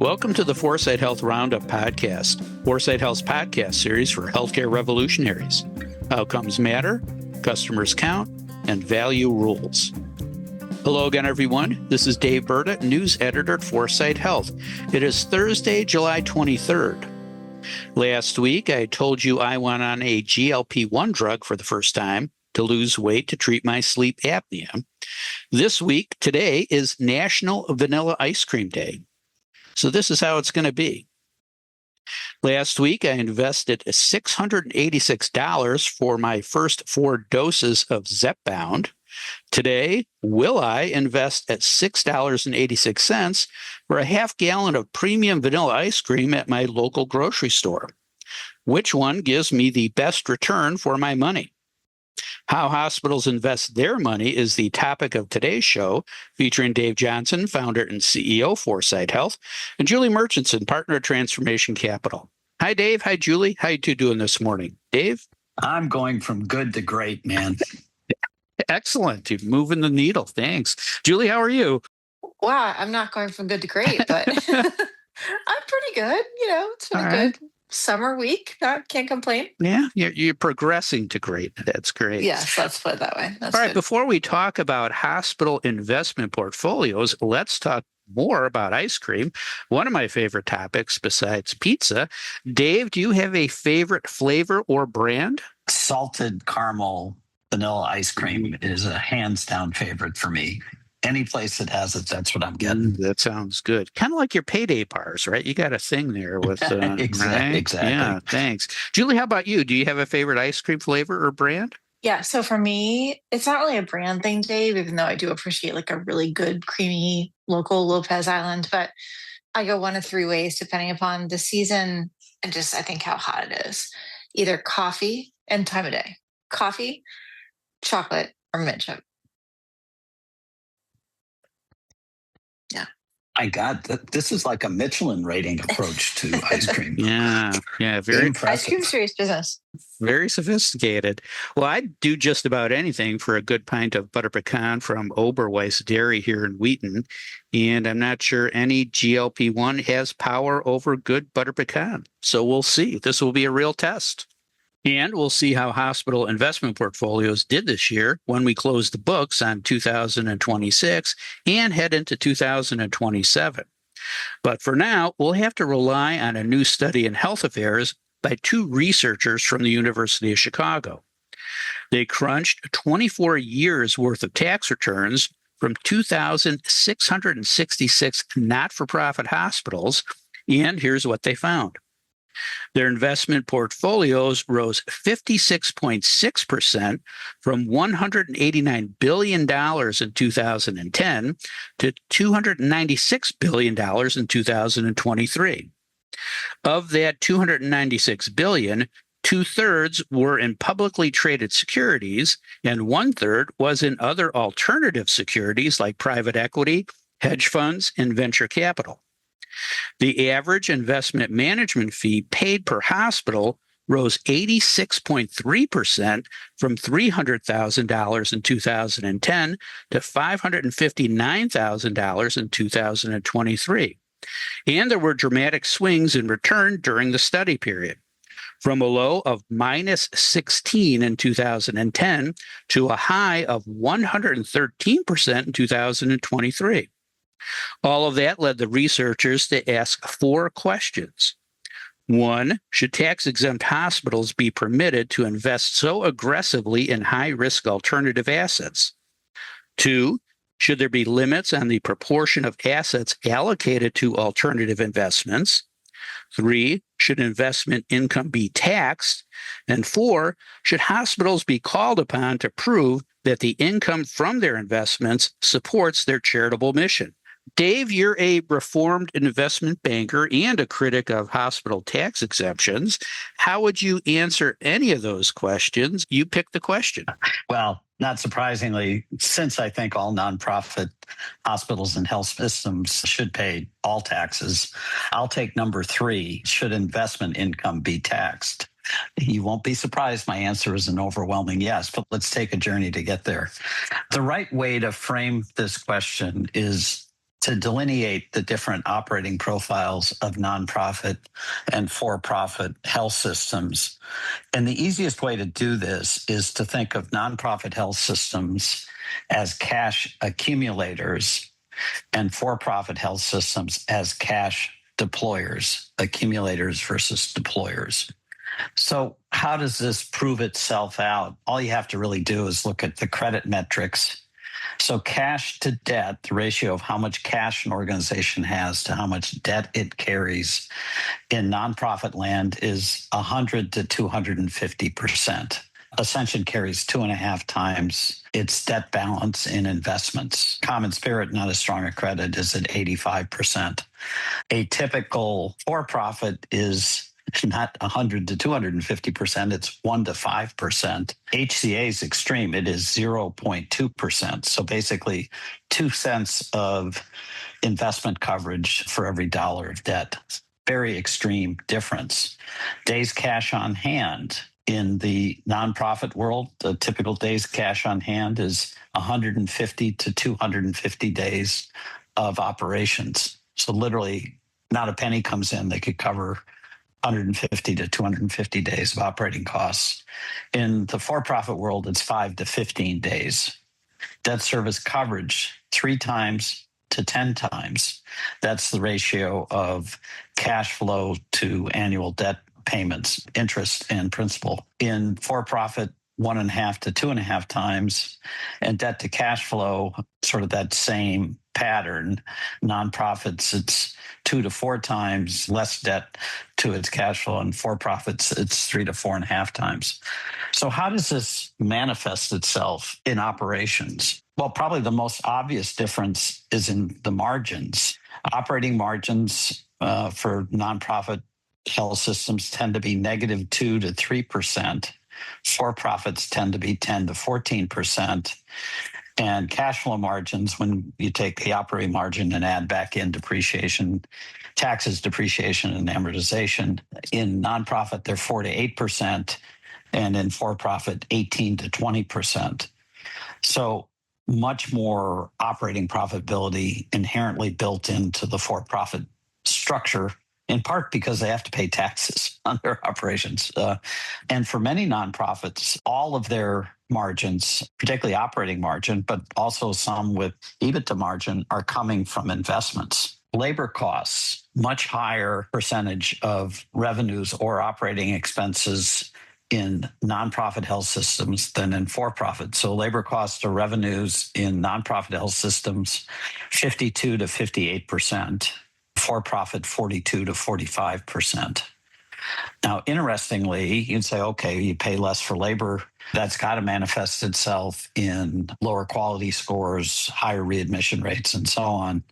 Welcome to the Foresight Health Roundup podcast, Foresight Health's podcast series for healthcare revolutionaries. Outcomes matter, customers count, and value rules. Hello again, everyone. This is Dave Burda, news editor at Foresight Health. It is Thursday, July 23rd. Last week, I told you I went on a GLP-1 drug for the first time to lose weight to treat my sleep apnea. This week, today, is National Vanilla Ice Cream Day. So this is how it's going to be. Last week, I invested $686 for my first 4 doses of Zepbound. Today, will I invest at $6.86 for a half gallon of premium vanilla ice cream at my local grocery store? Which one gives me the best return for my money? How hospitals invest their money is the topic of today's show, featuring Dave Johnson, founder and CEO, Foresight Health, and Julie Murchinson, partner at Transformation Capital. Hi, Dave. Hi, Julie. How you two doing this morning? Dave? I'm going from good to great, man. Excellent. You're moving the needle. Thanks. Julie, how are you? Wow, I'm not going from good to great, but I'm pretty good. It's been a good summer week. Can't complain. Yeah, you're progressing to great. That's great. Yes, let's put it that way. That's all right, good. Before we talk about hospital investment portfolios, let's talk more about ice cream. One of my favorite topics besides pizza. Dave, do you have a favorite flavor or brand? Salted caramel vanilla ice cream is a hands down favorite for me. Any place that has it, that's what I'm getting. That sounds good. Kind of like your payday bars, right? You got a thing there with exactly. Yeah, thanks. Julie, how about you? Do you have a favorite ice cream flavor or brand? Yeah, so for me, it's not really a brand thing, Dave, even though I do appreciate like a really good, creamy local Lopez Island. But I go one of 3 ways depending upon the season and just I think how hot it is. Either coffee and time of day. Coffee, chocolate, or mint chip. Yeah. My God, this is like a Michelin rating approach to ice cream. Yeah, very impressive. Ice cream serious business. Very sophisticated. Well, I'd do just about anything for a good pint of butter pecan from Oberweis Dairy here in Wheaton. And I'm not sure any GLP-1 has power over good butter pecan. So we'll see. This will be a real test. And we'll see how hospital investment portfolios did this year when we close the books on 2026 and head into 2027. But for now, we'll have to rely on a new study in health affairs by 2 researchers from the University of Chicago. They crunched 24 years worth of tax returns from 2,666 not-for-profit hospitals, and here's what they found. Their investment portfolios rose 56.6% from $189 billion in 2010 to $296 billion in 2023. Of that $296 billion, 2/3 were in publicly traded securities, and 1/3 was in other alternative securities like private equity, hedge funds, and venture capital. The average investment management fee paid per hospital rose 86.3% from $300,000 in 2010 to $559,000 in 2023. And there were dramatic swings in return during the study period, from a low of minus 16 in 2010 to a high of 113% in 2023. All of that led the researchers to ask 4 questions. 1, should tax-exempt hospitals be permitted to invest so aggressively in high-risk alternative assets? 2, should there be limits on the proportion of assets allocated to alternative investments? 3, should investment income be taxed? And 4, should hospitals be called upon to prove that the income from their investments supports their charitable mission? Dave, you're a reformed investment banker and a critic of hospital tax exemptions. How would you answer any of those questions? You pick the question. Well, not surprisingly, since I think all nonprofit hospitals and health systems should pay all taxes, I'll take number 3, should investment income be taxed? You won't be surprised my answer is an overwhelming yes, but let's take a journey to get there. The right way to frame this question is to delineate the different operating profiles of nonprofit and for-profit health systems. And the easiest way to do this is to think of nonprofit health systems as cash accumulators and for-profit health systems as cash deployers, accumulators versus deployers. So how does this prove itself out? All you have to really do is look at the credit metrics. So cash to debt, the ratio of how much cash an organization has to how much debt it carries in nonprofit land is 100 to 250%. Ascension carries 2.5 times its debt balance in investments. Common Spirit, not as strong a credit, is at 85%. A typical for-profit is not 100 to 250%, it's 1 to 5%. HCA is extreme, it is 0.2%. So basically 2 cents of investment coverage for every dollar of debt. Very extreme difference. Days cash on hand. In the nonprofit world, the typical days cash on hand is 150 to 250 days of operations. So literally not a penny comes in, they could cover 150 to 250 days of operating costs. In the for-profit world, it's 5 to 15 days. Debt service coverage, 3 times to 10 times. That's the ratio of cash flow to annual debt payments, interest and principal. In for-profit, 1.5 to 2.5 times, and debt to cash flow, sort of that same pattern. Nonprofits, it's 2 to 4 times less debt to its cash flow, and for-profits, it's 3 to 4.5 times. So how does this manifest itself in operations? Well, probably the most obvious difference is in the margins. Operating margins for nonprofit health systems tend to be -2 to 3%. For-profits tend to be 10 to 14%. And cash flow margins, when you take the operating margin and add back in depreciation, taxes, depreciation, and amortization, in nonprofit, they're 4 to 8%, and in for-profit, 18 to 20%. So much more operating profitability inherently built into the for-profit structure, in part because they have to pay taxes on their operations. And for many nonprofits, all of their margins, particularly operating margin, but also some with EBITDA margin, are coming from investments. Labor costs, much higher percentage of revenues or operating expenses in nonprofit health systems than in for-profit. So labor costs to revenues in nonprofit health systems, 52 to 58%. For-profit, 42 to 45%. Now, interestingly, you'd say, okay, you pay less for labor. That's got to manifest itself in lower quality scores, higher readmission rates, and so on.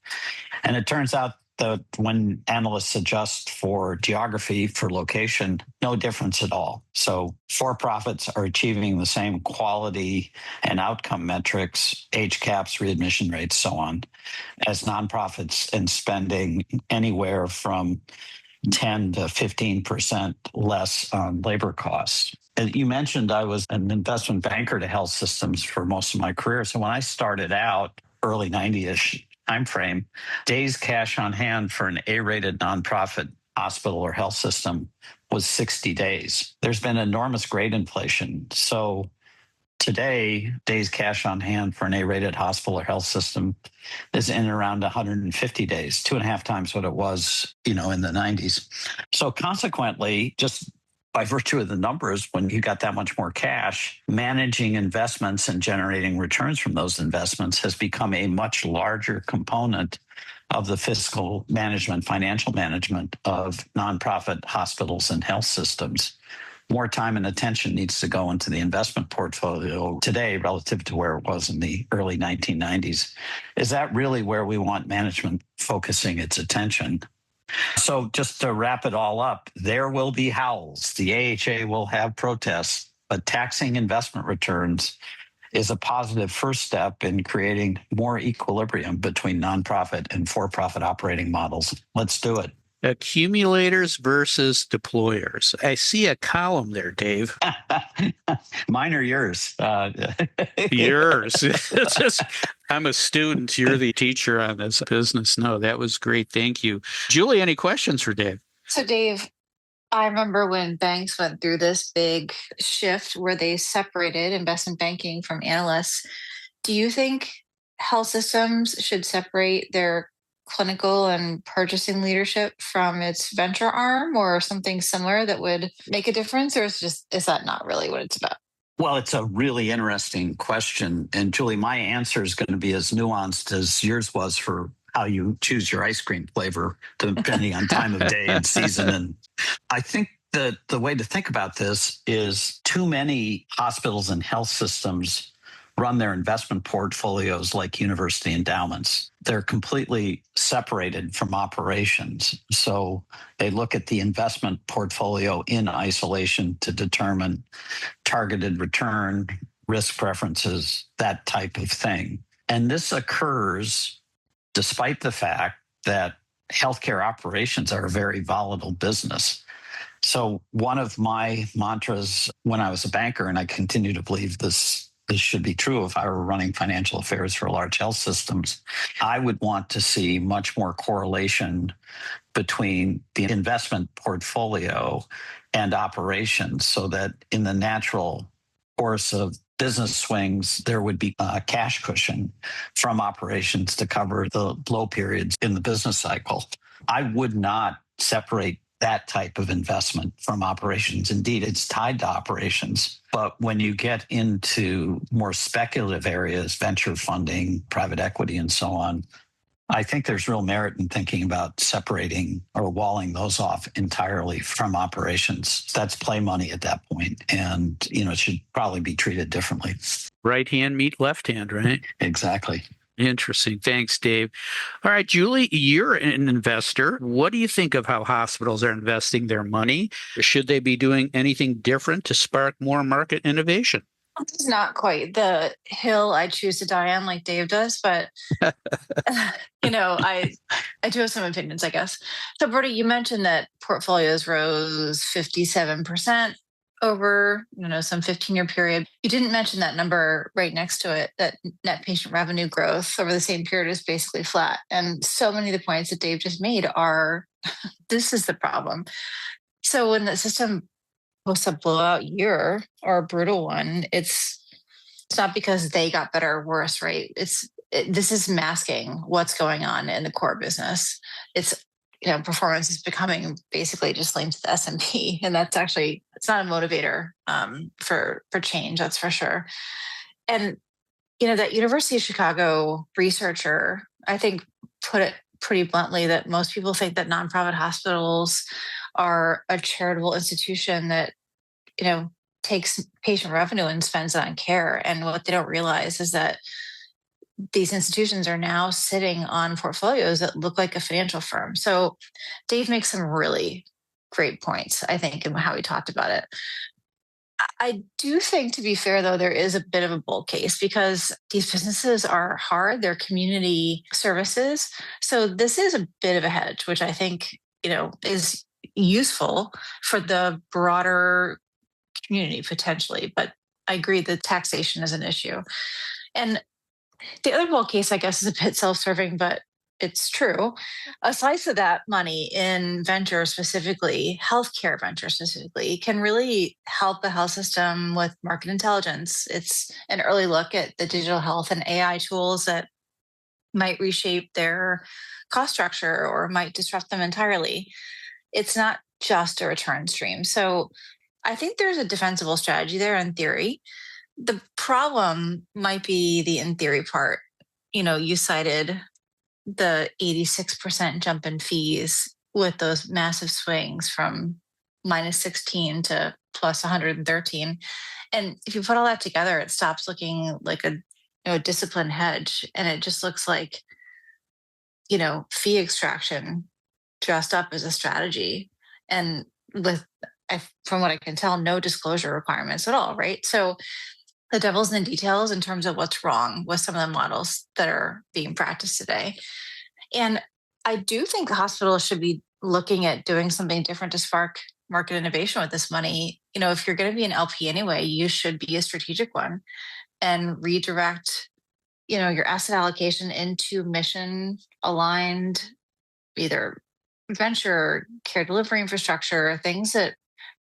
And it turns out that when analysts adjust for geography, for location, no difference at all. So for-profits are achieving the same quality and outcome metrics, age caps, readmission rates, so on, as nonprofits, and spending anywhere from 10 to 15% less on labor costs. And you mentioned I was an investment banker to health systems for most of my career. So when I started out, early 90-ish timeframe, days cash on hand for an A-rated nonprofit hospital or health system was 60 days. There's been enormous grade inflation. So today, days cash on hand for an A-rated hospital or health system is in around 150 days, 2.5 times what it was, in the 90s. So consequently, just by virtue of the numbers, when you got that much more cash, managing investments and generating returns from those investments has become a much larger component of the fiscal management, financial management of nonprofit hospitals and health systems. More time and attention needs to go into the investment portfolio today relative to where it was in the early 1990s. Is that really where we want management focusing its attention? So just to wrap it all up, there will be howls. The AHA will have protests, but taxing investment returns is a positive first step in creating more equilibrium between nonprofit and for-profit operating models. Let's do it. Accumulators versus deployers. I see a column there, Dave. Mine or yours? Yours. It's just, I'm a student. You're the teacher on this business. No, that was great. Thank you. Julie, any questions for Dave? So, Dave, I remember when banks went through this big shift where they separated investment banking from analysts. Do you think health systems should separate their clinical and purchasing leadership from its venture arm or something similar that would make a difference? Or is that not really what it's about? Well, it's a really interesting question. And Julie, my answer is going to be as nuanced as yours was for how you choose your ice cream flavor, depending on time of day and season. And I think that the way to think about this is too many hospitals and health systems run their investment portfolios like university endowments. They're completely separated from operations. So they look at the investment portfolio in isolation to determine targeted return, risk preferences, that type of thing. And this occurs despite the fact that healthcare operations are a very volatile business. So one of my mantras when I was a banker, and I continue to believe this should be true if I were running financial affairs for large health systems, I would want to see much more correlation between the investment portfolio and operations so that in the natural course of business swings, there would be a cash cushion from operations to cover the low periods in the business cycle. I would not separate that type of investment from operations. Indeed, it's tied to operations. But when you get into more speculative areas, venture funding, private equity, and so on, I think there's real merit in thinking about separating or walling those off entirely from operations. That's play money at that point, and it should probably be treated differently. Right hand meet left hand, right? Exactly. Interesting. Thanks, Dave. All right, Julie, you're an investor. What do you think of how hospitals are investing their money? Should they be doing anything different to spark more market innovation? This is not quite the hill I choose to die on like Dave does, but I do have some opinions, I guess. So, Burda, you mentioned that portfolios rose 57% over some 15-year period. You didn't mention that number right next to it, that net patient revenue growth over the same period is basically flat. And so many of the points that Dave just made are this is the problem. So when the system posts a blowout year or a brutal one, it's not because they got better or worse, right? This is masking what's going on in the core business. It's performance is becoming basically just linked to the S&P, and that's actually it's not a motivator for change, that's for sure. And that University of Chicago researcher, I think, put it pretty bluntly that most people think that nonprofit hospitals are a charitable institution that takes patient revenue and spends it on care. And what they don't realize is that these institutions are now sitting on portfolios that look like a financial firm. So Dave makes some really great points, I think, in how he talked about it. I do think, to be fair, though, there is a bit of a bull case because these businesses are hard. They're community services. So this is a bit of a hedge, which I think, is useful for the broader community potentially. But I agree that taxation is an issue. And the other bull case, I guess, is a bit self-serving, but it's true. A slice of that money in venture specifically, healthcare venture specifically, can really help the health system with market intelligence. It's an early look at the digital health and AI tools that might reshape their cost structure or might disrupt them entirely. It's not just a return stream. So I think there's a defensible strategy there in theory. The problem might be the in theory part. You cited the 86% jump in fees with those massive swings from minus 16 to plus 113. And if you put all that together, it stops looking like a disciplined hedge. And it just looks like, fee extraction dressed up as a strategy. And with, from what I can tell, no disclosure requirements at all, right? So the devil's in the details in terms of what's wrong with some of the models that are being practiced today. And I do think the hospitals should be looking at doing something different to spark market innovation with this money. If you're going to be an LP anyway, you should be a strategic one and redirect, your asset allocation into mission aligned, either venture, care delivery infrastructure, things that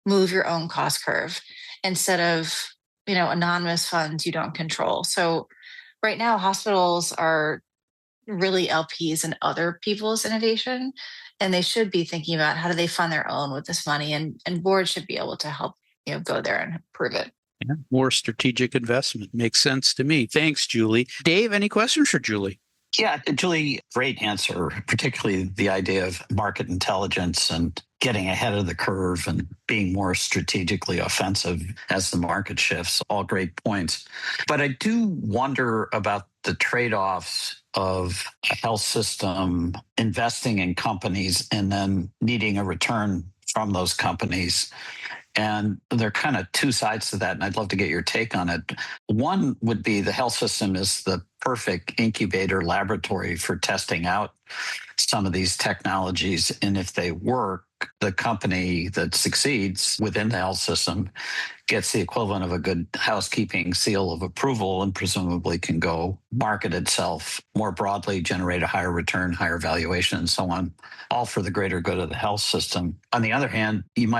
move your own cost curve instead of, anonymous funds you don't control. So right now, hospitals are really LPs in other people's innovation, and they should be thinking about how do they fund their own with this money, and boards should be able to help, go there and prove it. Yeah, more strategic investment makes sense to me. Thanks, Julie. Dave, any questions for Julie? Yeah, Julie, great answer, particularly the idea of market intelligence and getting ahead of the curve and being more strategically offensive as the market shifts. All great points. But I do wonder about the trade-offs of a health system investing in companies and then needing a return from those companies. And there are kind of two sides to that, and I'd love to get your take on it. One would be the health system is the perfect incubator laboratory for testing out some of these technologies. And if they work, the company that succeeds within the health system gets the equivalent of a good housekeeping seal of approval and presumably can go market itself more broadly, generate a higher return, higher valuation, and so on, all for the greater good of the health system. On the other hand, you might